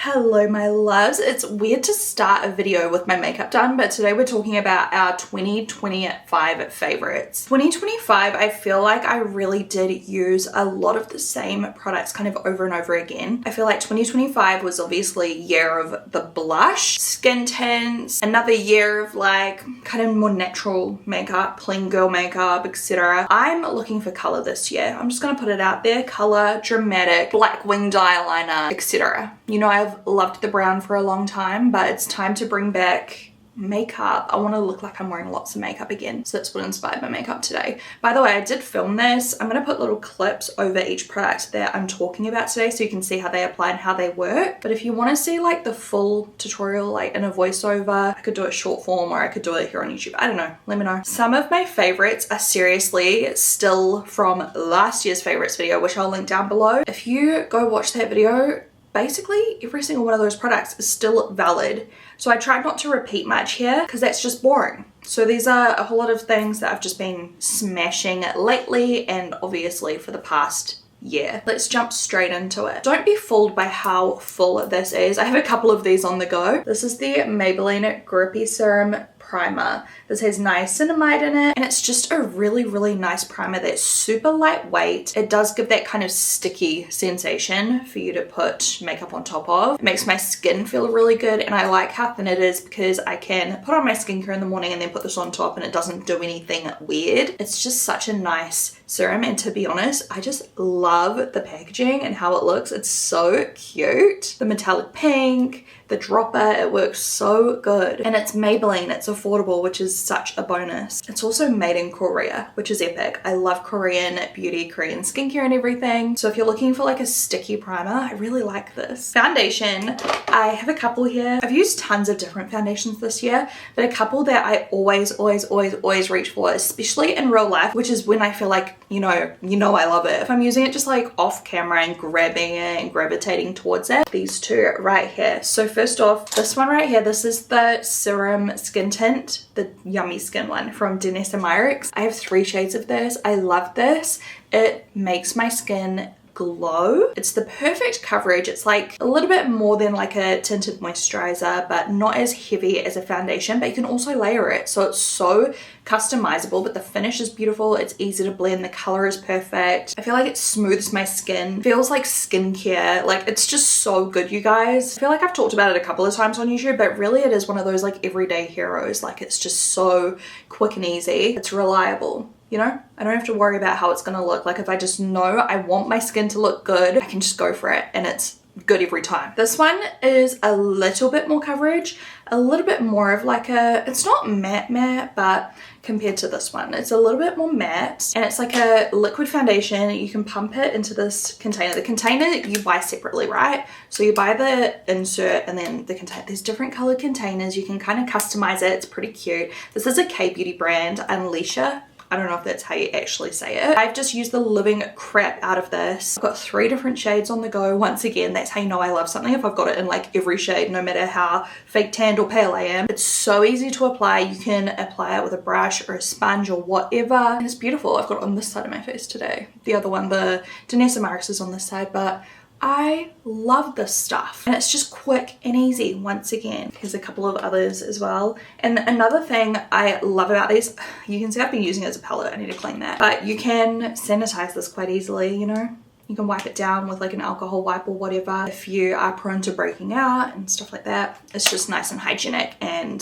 Hello my loves. It's weird to start a video with my makeup done, but today we're talking about our 2025 favorites. 2025, I feel like I really did use a lot of the same products kind of over and over again. I feel like 2025 was obviously year of the blush, skin tints, another year of like kind of more natural makeup, plain girl makeup, etc. I'm looking for color this year. I'm just gonna put it out there. Color, dramatic, black winged eyeliner, etc. You know, I've loved the brown for a long time, but it's time to bring back makeup. I want to look like I'm wearing lots of makeup again, so that's what inspired my makeup today. By the way, I did film this. I'm going to put little clips over each product that I'm talking about today so you can see how they apply and how they work. But if you want to see like the full tutorial like in a voiceover, I could do it short form or I could do it here on YouTube. I don't know, let me know. Some of my favorites are seriously still from last year's favorites video, which I'll link down below. If you go watch that video, basically every single one of those products is still valid. So I tried not to repeat much here because that's just boring. So these are a whole lot of things that I've just been smashing lately and obviously for the past year. Let's jump straight into it. Don't be fooled by how full this is. I have a couple of these on the go. This is the Maybelline Grippy Serum Primer. This has niacinamide in it and it's just a really nice primer that's super lightweight. It does give that kind of sticky sensation for you to put makeup on top of. It makes my skin feel really good and I like how thin it is because I can put on my skincare in the morning and then put this on top and it doesn't do anything weird. It's just such a nice serum and to be honest, I just love the packaging and how it looks. It's so cute. The metallic pink, the dropper, it works so good. And it's Maybelline, it's affordable, which is such a bonus. It's also made in Korea, which is epic. I love Korean beauty, Korean skincare and everything. So if you're looking for like a sticky primer, I really like this. Foundation, I have a couple here. I've used tons of different foundations this year, but a couple that I always reach for, especially in real life, which is when I feel like, you know I love it. If I'm using it just like off camera and grabbing it and gravitating towards it, these two right here. So first off, this one right here, this is the Serum Skin Tint, the Yummy Skin one from Denise and Myricks. I have 3 shades of this. I love this. It makes my skin glow. It's the perfect coverage. It's like a little bit more than like a tinted moisturizer, but not as heavy as a foundation, but you can also layer it. So it's so customizable, but the finish is beautiful. It's easy to blend. The color is perfect. I feel like it smooths my skin. Feels like skincare. Like it's just so good, you guys. I feel like I've talked about it a couple of times on YouTube, but really it is one of those like everyday heroes. Like it's just so quick and easy. It's reliable. You know, I don't have to worry about how it's gonna look. Like if I just know I want my skin to look good, I can just go for it and it's good every time. This one is a little bit more coverage, a little bit more of like a, it's not matte, but compared to this one, it's a little bit more matte and it's like a liquid foundation. You can pump it into this container. The container you buy separately, right? So you buy the insert and then the container. There's different colored containers. You can kind of customize it. It's pretty cute. This is a K-beauty brand, Unleasha. I don't know if that's how you actually say it. I've just used the living crap out of this. I've got 3 different shades on the go. Once again, that's how you know I love something, if I've got it in like every shade, no matter how fake tanned or pale I am. It's so easy to apply. You can apply it with a brush or a sponge or whatever. And it's beautiful. I've got it on this side of my face today. The other one, the Denise and Myricks, is on this side, but I love this stuff and it's just quick and easy. Once again, here's a couple of others as well. And another thing I love about these, you can see I've been using it as a palette. I need to clean that, but you can sanitize this quite easily. You know, you can wipe it down with like an alcohol wipe or whatever if you are prone to breaking out and stuff like that. It's just nice and hygienic and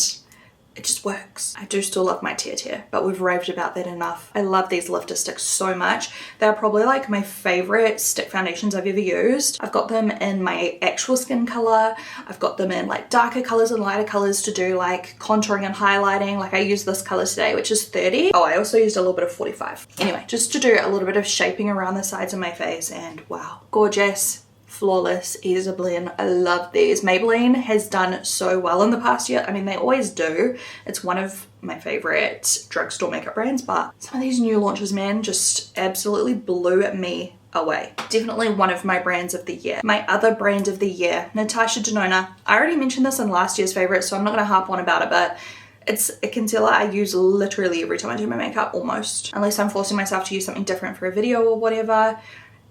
it just works. I do still love my Tear, but we've raved about that enough. I love these lifter sticks so much. They're probably like my favorite stick foundations I've ever used. I've got them in my actual skin color. I've got them in like darker colors and lighter colors to do like contouring and highlighting. Like I use this color today, which is 30. Oh, I also used a little bit of 45. Anyway, just to do a little bit of shaping around the sides of my face and wow, gorgeous. Flawless, easy to blend. I love these. Maybelline has done so well in the past year. I mean, they always do. It's one of my favorite drugstore makeup brands, but some of these new launches, man, just absolutely blew me away. Definitely one of my brands of the year. My other brand of the year, Natasha Denona. I already mentioned this in last year's favorite, so I'm not going to harp on about it, but it's a concealer I use literally every time I do my makeup, almost. Unless I'm forcing myself to use something different for a video or whatever.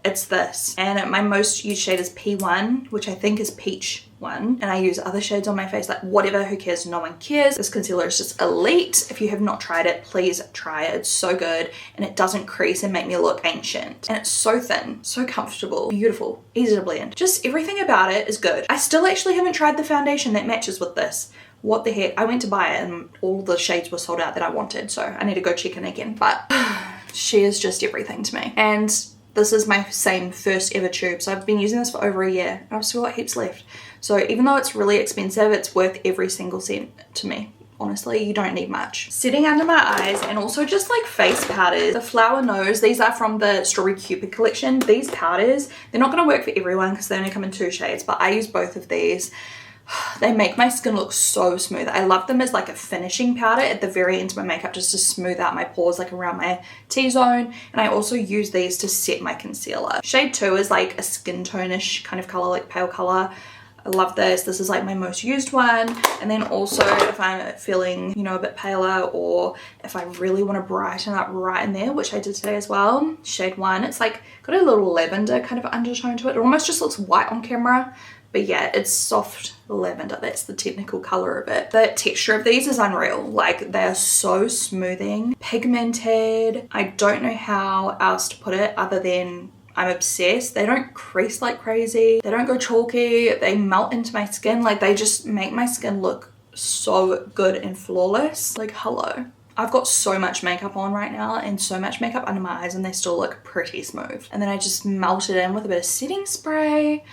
it's this. And my most used shade is P1, which I think is Peach 1. And I use other shades on my face, like whatever, who cares, no one cares. This concealer is just elite. If you have not tried it, please try it. It's so good, and it doesn't crease and make me look ancient. And it's so thin, so comfortable, beautiful, easy to blend. Just everything about it is good. I still actually haven't tried the foundation that matches with this. What the heck? I went to buy it and all the shades were sold out that I wanted, so I need to go check in again. But she is just everything to me. And this is my same first ever tube, so I've been using this for over a year and I've still got heaps left. So even though it's really expensive, it's worth every single cent to me. Honestly, you don't need much. Setting under my eyes, and also just like face powders. The Flower Nose, these are from the Strawberry Cupid collection. These powders, they're not gonna work for everyone because they only come in 2 shades, but I use both of these. They make my skin look so smooth. I love them as like a finishing powder at the very end of my makeup, just to smooth out my pores, like around my T-zone. And I also use these to set my concealer. Shade 2 is like a skin tone-ish kind of color, like pale color. I love this. This is like my most used one. And then also if I'm feeling, you know, a bit paler, or if I really want to brighten up right in there, which I did today as well, shade 1. It's like got a little lavender kind of undertone to it. It almost just looks white on camera. But yeah, it's soft lavender. That's the technical color of it. The texture of these is unreal. Like, they are so smoothing, pigmented. I don't know how else to put it other than I'm obsessed. They don't crease like crazy. They don't go chalky. They melt into my skin. Like, they just make my skin look so good and flawless. Like, hello. I've got so much makeup on right now and so much makeup under my eyes, and they still look pretty smooth. And then I just melt it in with a bit of setting spray.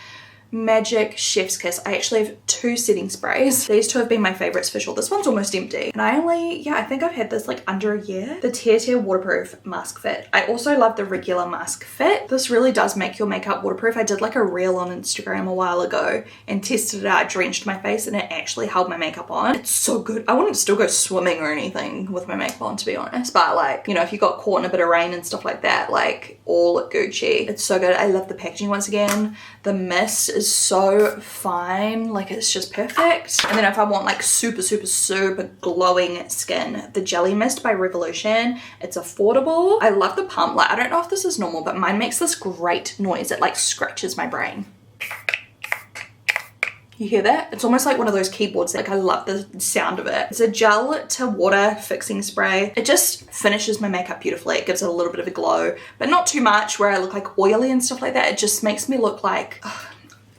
Magic Chef's Kiss. I actually have 2 setting sprays. These 2 have been my favorites for sure. This one's almost empty. And I think I've had this like under a year. The Tear Waterproof Mask Fit. I also love the regular Mask Fit. This really does make your makeup waterproof. I did like a reel on Instagram a while ago and tested it out. I drenched my face and it actually held my makeup on. It's so good. I wouldn't still go swimming or anything with my makeup on, to be honest. But like, you know, if you got caught in a bit of rain and stuff like that, like all Gucci. It's so good. I love the packaging once again. The mist is so fine, like it's just perfect. And then if I want like super glowing skin, the Jelly Mist by Revolution. It's affordable. I love the pump. Like, I don't know if this is normal, but mine makes this great noise. It like scratches my brain. You hear that? It's almost like one of those keyboards. Like, I love the sound of it. It's a gel to water fixing spray. It just finishes my makeup beautifully. It gives it a little bit of a glow, but not too much where I look like oily and stuff like that. It just makes me look like,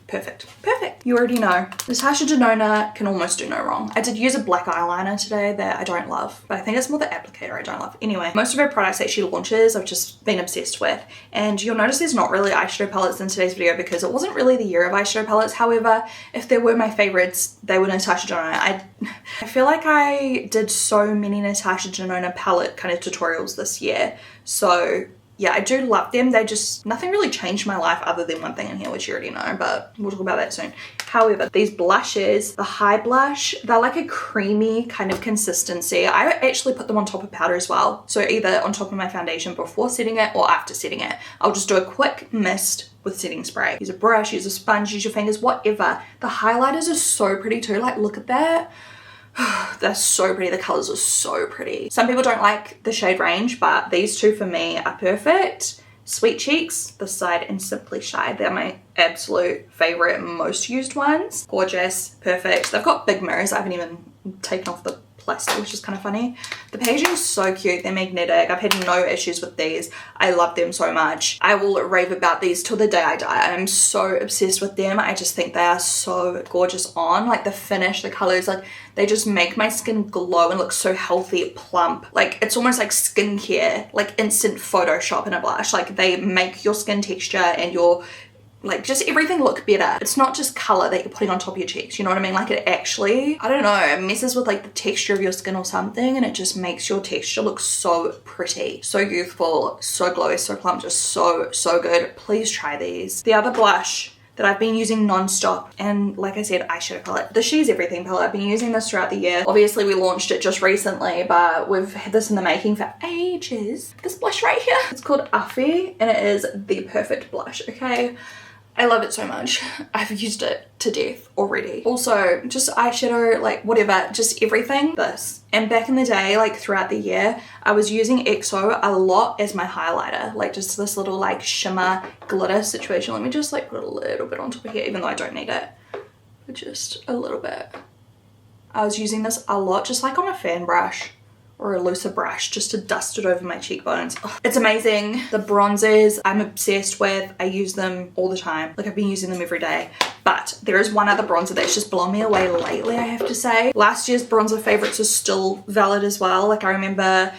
perfect. Perfect. You already know. Natasha Denona can almost do no wrong. I did use a black eyeliner today that I don't love, but I think it's more the applicator I don't love. Anyway, most of her products that she launches I've just been obsessed with. And you'll notice there's not really eyeshadow palettes in today's video because it wasn't really the year of eyeshadow palettes. However, if there were my favorites, they were Natasha Denona. I feel like I did so many Natasha Denona palette kind of tutorials this year. So yeah, I do love them. They just, nothing really changed my life other than one thing in here, which you already know, but we'll talk about that soon. However, these blushes, the High Blush, they're like a creamy kind of consistency. I actually put them on top of powder as well. So either on top of my foundation before setting it or after setting it. I'll just do a quick mist with setting spray. Use a brush, use a sponge, use your fingers, whatever. The highlighters are so pretty too. Like, look at that. They're so pretty. The colors are so pretty. Some people don't like the shade range, but these 2 for me are perfect. Sweet Cheeks, this side, and Simply Shy. They're my absolute favorite, most used ones. Gorgeous, perfect. They've got big mirrors. I haven't even taken off the plastic, which is kind of funny. The packaging is so cute. They're magnetic. I've had no issues with these. I love them so much. I will rave about these till the day I die. I'm so obsessed with them. I just think they are so gorgeous on. Like, the finish, the colors, like, they just make my skin glow and look so healthy, plump. Like, it's almost like skincare, like instant Photoshop in a blush. Like, they make your skin texture and your, like, just everything look better. It's not just color that you're putting on top of your cheeks, you know what I mean? Like, it actually, I don't know, it messes with like the texture of your skin or something, and it just makes your texture look so pretty, so youthful, so glowy, so plump, just so good. Please try these. The other blush that I've been using nonstop, and like I said, eyeshadow palette, the She's Everything palette. I've been using this throughout the year. Obviously we launched it just recently, but we've had this in the making for ages. This blush right here, it's called Uffy, and it is the perfect blush, okay? I love it so much. I've used it to death already. Also, just eyeshadow, like whatever, just everything. This. And back in the day, like throughout the year, I was using XO a lot as my highlighter. Like just this little like shimmer glitter situation. Let me just like put a little bit on top of here, even though I don't need it. But just a little bit. I was using this a lot, just like on a fan brush or a looser brush, just to dust it over my cheekbones. Oh, it's amazing. The bronzers I'm obsessed with. I use them all the time. Like I've been using them every day. But there is one other bronzer that's just blown me away lately, I have to say. Last year's bronzer favorites are still valid as well. Like I remember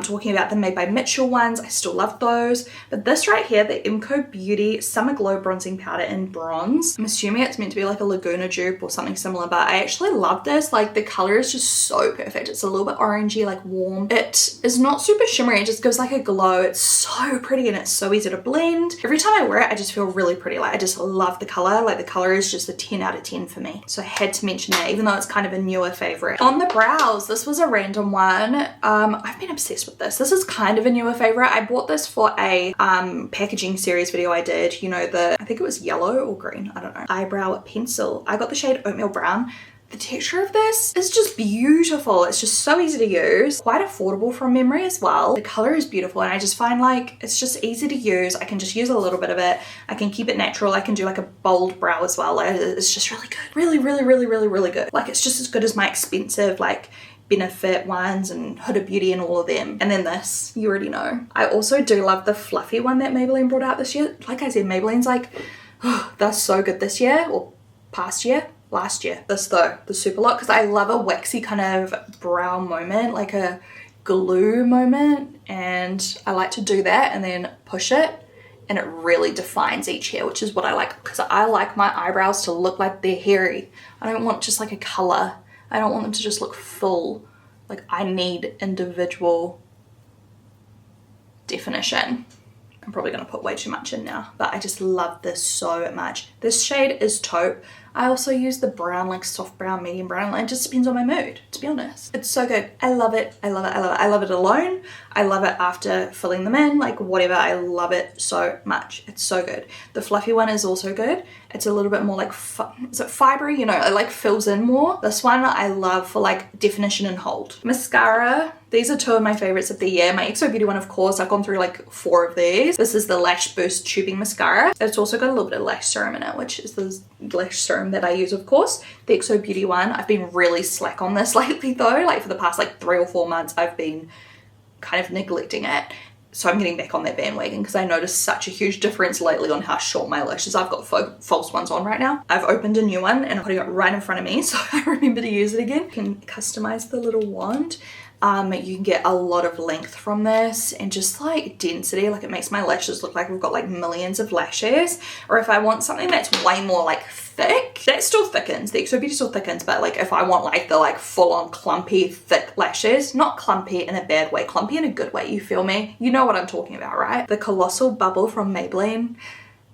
talking about the Made by Mitchell ones. I still love those. But this right here, the Imco Beauty Summer Glow Bronzing Powder in Bronze. I'm assuming it's meant to be like a Laguna dupe or something similar, but I actually love this. Like the color is just so perfect. It's a little bit orangey, like warm. It is not super shimmery. It just gives like a glow. It's so pretty and it's so easy to blend. Every time I wear it, I just feel really pretty. Like I just love the color. Like the color is just a 10 out of 10 for me. So I had to mention that, even though it's kind of a newer favorite. On the brows, this was a random one. I've been obsessed with this. This is kind of a newer favorite. I bought this for a packaging series video I did. You know, I think it was yellow or green, I don't know. Eyebrow pencil. I got the shade Oatmeal Brown. The texture of this is just beautiful. It's just so easy to use. Quite affordable from memory as well. The color is beautiful and I just find like it's just easy to use. I can just use a little bit of it. I can keep it natural. I can do like a bold brow as well. Like, it's just really good. Really, really, really, really, really good. Like it's just as good as my expensive like Benefit ones and Huda Beauty and all of them. And then this, you already know. I also do love the fluffy one that Maybelline brought out this year. Like I said, Maybelline's like, oh, that's so good this year or past year. Last year. This though, the Super Lock, because I love a waxy kind of brow moment, like a glue moment, and I like to do that and then push it and it really defines each hair, which is what I like, because I like my eyebrows to look like they're hairy. I don't want just like a color. I don't want them to just look full. Like I need individual definition. I'm probably gonna put way too much in now, but I just love this so much. This shade is taupe. I also use the brown, like soft brown, medium brown. It just depends on my mood, to be honest. It's so good. I love it. I love it. I love it. I love it alone. I love it after filling them in, like whatever. I love it so much. It's so good. The fluffy one is also good. It's a little bit more like, is it fibery? You know, it like fills in more. This one I love for like definition and hold. Mascara. These are two of my favorites of the year. My XO Beauty one, of course, I've gone through like 4 of these. This is the Lash Boost Tubing Mascara. It's also got a little bit of lash serum in it, which is the lash serum that I use, of course. The XO Beauty one. I've been really slack on this lately though. Like for the past like 3 or 4 months, I've been kind of neglecting it. So I'm getting back on that bandwagon because I noticed such a huge difference lately on how short my lashes. I've got false ones on right now. I've opened a new one and I'm putting it right in front of me so I remember to use it again. You can customize the little wand. You can get a lot of length from this and just like density. Like it makes my lashes look like we've got like millions of lashes. Or if I want something that's way more like thick, that still thickens. The XO Beauty still thickens, but like if I want like the like full on clumpy thick lashes, not clumpy in a bad way, clumpy in a good way, you feel me? You know what I'm talking about, right? The Colossal Bubble from Maybelline.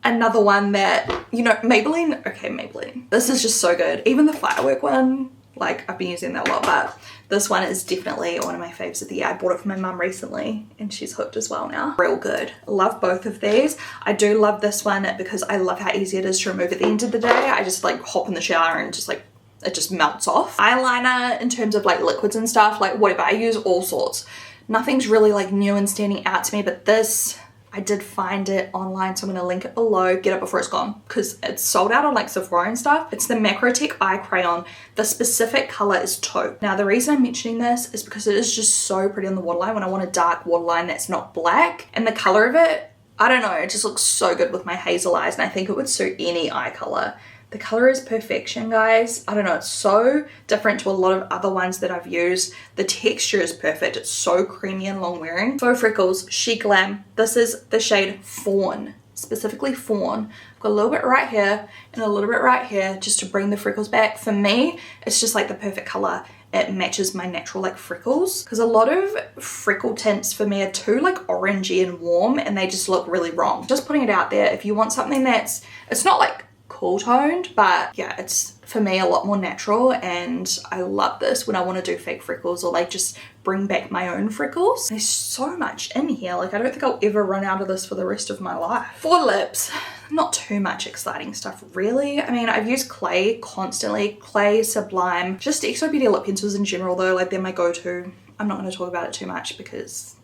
Another one that, you know, Maybelline, okay, Maybelline. This is just so good. Even the Firework one, like I've been using that a lot, but this one is definitely one of my faves of the year. I bought it for my mum recently and she's hooked as well now. Real good. Love both of these. I do love this one because I love how easy it is to remove at the end of the day. I just like hop in the shower and just like, it just melts off. Eyeliner in terms of like liquids and stuff, like whatever, I use all sorts. Nothing's really like new and standing out to me, but this, I did find it online, so I'm gonna link it below. Get it before it's gone because it's sold out on like Sephora and stuff. It's the Macrotech Eye Crayon. The specific color is taupe. Now the reason I'm mentioning this is because it is just so pretty on the waterline when I want a dark waterline that's not black. And the color of it, I don't know, it just looks so good with my hazel eyes and I think it would suit any eye color. The color is perfection, guys. I don't know, it's so different to a lot of other ones that I've used. The texture is perfect. It's so creamy and long wearing. Faux Freckles, Chic Glam. This is the shade Fawn, specifically Fawn. I've got a little bit right here and a little bit right here just to bring the freckles back. For me, it's just like the perfect color. It matches my natural like freckles because a lot of freckle tints for me are too like orangey and warm and they just look really wrong. Just putting it out there, if you want something that's, it's not like cool toned, but yeah, it's for me a lot more natural, and I love this when I want to do fake freckles or like just bring back my own freckles. There's so much in here, like I don't think I'll ever run out of this for the rest of my life. For lips, not too much exciting stuff really. I mean, I've used clay constantly, clay, Sublime, just XO Beauty lip pencils in general though, like they're my go-to. I'm not going to talk about it too much because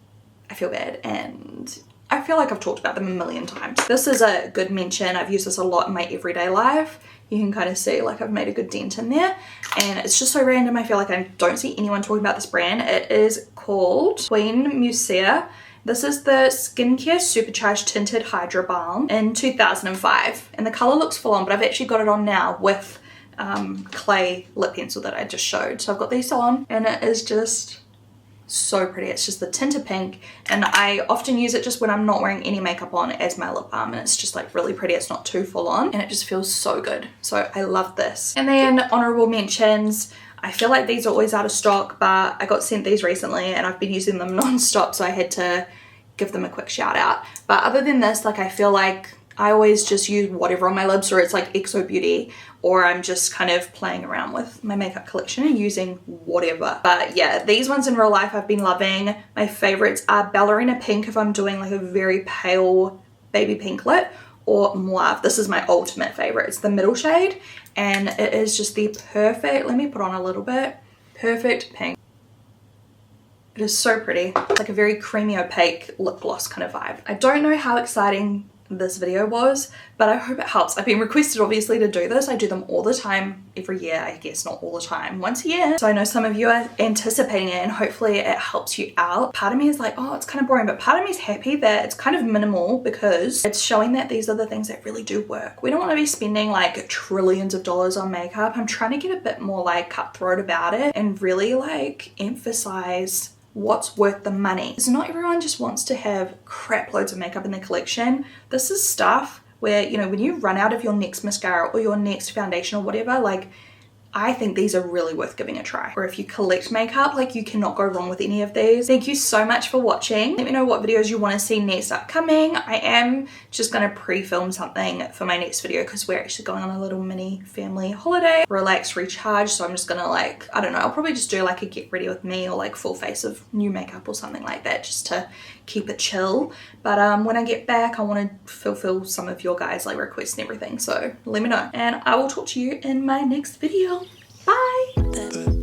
I feel bad and I feel like I've talked about them a million times. This is a good mention. I've used this a lot in my everyday life. You can kind of see like I've made a good dent in there, and it's just so random. I feel like I don't see anyone talking about this brand. It is called Queen Musea. This is the Skincare Supercharged Tinted Hydra Balm in 2005, and the color looks full on, but I've actually got it on now with clay lip pencil that I just showed. So I've got these on, and it is just so pretty. It's just the tinted pink, and I often use it just when I'm not wearing any makeup on as my lip balm, and it's just like really pretty. It's not too full on, and it just feels so good. So I love this. And then honorable mentions, I feel like these are always out of stock, but I got sent these recently and I've been using them non-stop, so I had to give them a quick shout out. But other than this, like I feel like I always just use whatever on my lips, or it's like XO Beauty, or I'm just kind of playing around with my makeup collection and using whatever. But yeah, these ones in real life I've been loving. My favorites are Ballerina Pink if I'm doing like a very pale baby pink lip, or Mauve. This is my ultimate favorite. It's the middle shade, and it is just the perfect, let me put on a little bit, perfect pink. It is so pretty. It's like a very creamy opaque lip gloss kind of vibe. I don't know how exciting this video was, but I hope it helps. I've been requested obviously to do this. I do them all the time, every year, I guess, not all the time, once a year. So I know some of you are anticipating it, and hopefully it helps you out. Part of me is like, oh, it's kind of boring, but part of me is happy that it's kind of minimal because it's showing that these are the things that really do work. We don't want to be spending like trillions of dollars on makeup. I'm trying to get a bit more like cutthroat about it and really like emphasize what's worth the money. Because not everyone just wants to have crap loads of makeup in their collection. This is stuff where, you know, when you run out of your next mascara or your next foundation or whatever, like I think these are really worth giving a try. Or if you collect makeup, like you cannot go wrong with any of these. Thank you so much for watching. Let me know what videos you want to see next upcoming. I am just going to pre-film something for my next video because we're actually going on a little mini family holiday. Relax, recharge. So I'm just going to like, I don't know, I'll probably just do like a get ready with me or like full face of new makeup or something like that just to keep it chill. But when I get back, I want to fulfill some of your guys like requests and everything. So let me know, and I will talk to you in my next video. Bye.